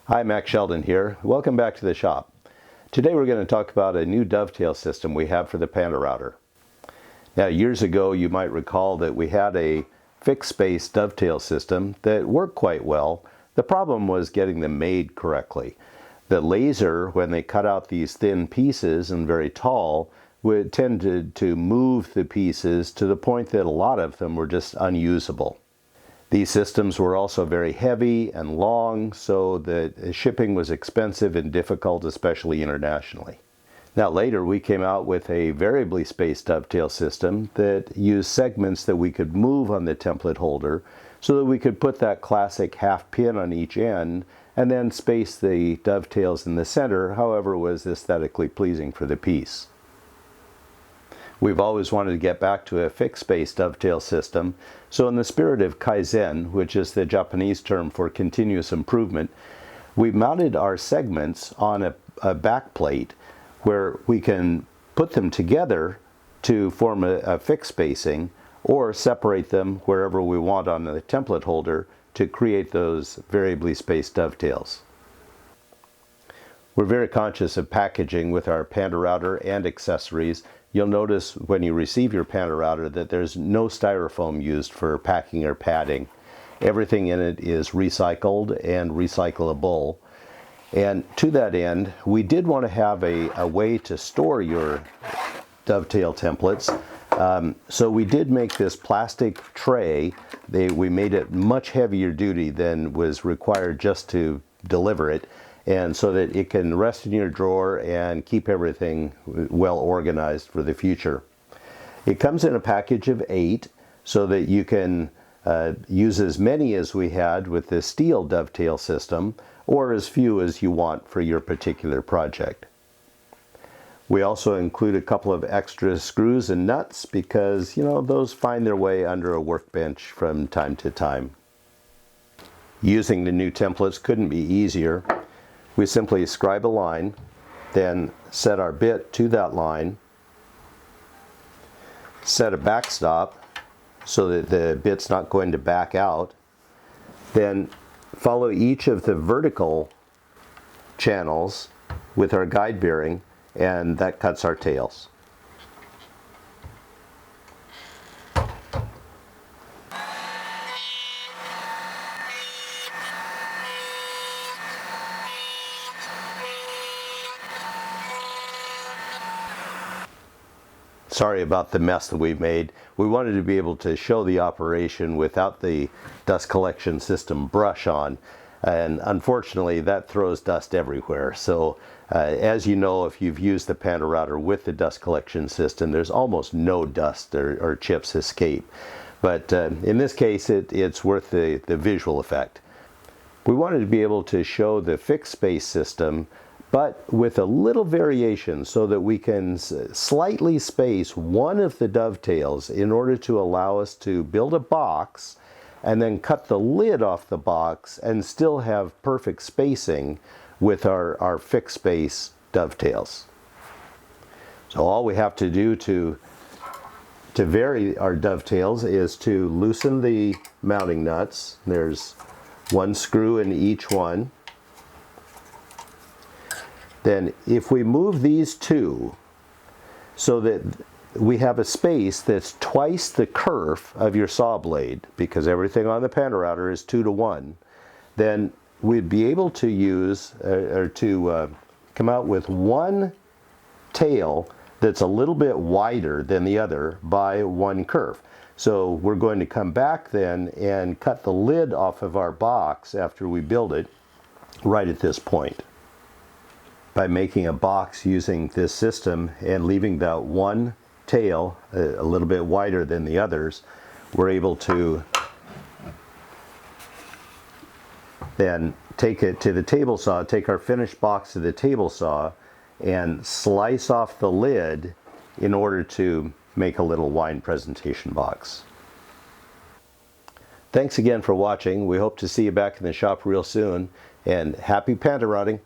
Hi, Mac Sheldon here. Welcome back to the shop. Today we're going to talk about a new dovetail system we have for the PantoRouter. Now, years ago you might recall that we had a fixed space dovetail system that worked quite well. The problem was getting them made correctly. The laser, when they cut out these thin pieces and very tall, would tend to move the pieces to the point that a lot of them were just unusable. These systems were also very heavy and long, so that shipping was expensive and difficult, especially internationally. Now later we came out with a variably spaced dovetail system that used segments that we could move on the template holder so that we could put that classic half pin on each end and then space the dovetails in the center however was aesthetically pleasing for the piece. We've always wanted to get back to a fixed space dovetail system, so in the spirit of Kaizen, which is the Japanese term for continuous improvement, we mounted our segments on a back plate where we can put them together to form a fixed spacing or separate them wherever we want on the template holder to create those variably spaced dovetails. We're very conscious of packaging with our PantoRouter and accessories. You'll notice when you receive your PantoRouter that there's no styrofoam used for packing or padding. Everything in it is recycled and recyclable. And to that end, we did want to have a way to store your dovetail templates. So we did make this plastic tray. We made it much heavier duty than was required just to deliver it, and so that it can rest in your drawer and keep everything well organized for the future. It comes in a package of 8 so that you can use as many as we had with the steel dovetail system or as few as you want for your particular project. We also include a couple of extra screws and nuts because, those find their way under a workbench from time to time. Using the new templates couldn't be easier. We simply scribe a line, then set our bit to that line, set a backstop so that the bit's not going to back out, then follow each of the vertical channels with our guide bearing, and that cuts our tails. Sorry about the mess that we made. We wanted to be able to show the operation without the dust collection system brush on, and unfortunately that throws dust everywhere. So as you know, if you've used the PantoRouter with the dust collection system, there's almost no dust or chips escape. But in this case it's worth the visual effect. We wanted to be able to show the fixed space system but with a little variation so that we can slightly space one of the dovetails in order to allow us to build a box and then cut the lid off the box and still have perfect spacing with our fixed space dovetails. So all we have to do to vary our dovetails is to loosen the mounting nuts. There's one screw in each one. Then if we move these two so that we have a space that's twice the kerf of your saw blade, because everything on the PantoRouter is 2:1, then we'd be able to use come out with one tail that's a little bit wider than the other by one kerf. So we're going to come back then and cut the lid off of our box after we build it right at this point. By making a box using this system and leaving that one tail a little bit wider than the others, we're able to then take it to the table saw, take our finished box to the table saw and slice off the lid in order to make a little wine presentation box. Thanks again for watching. We hope to see you back in the shop real soon, and happy PantoRouting!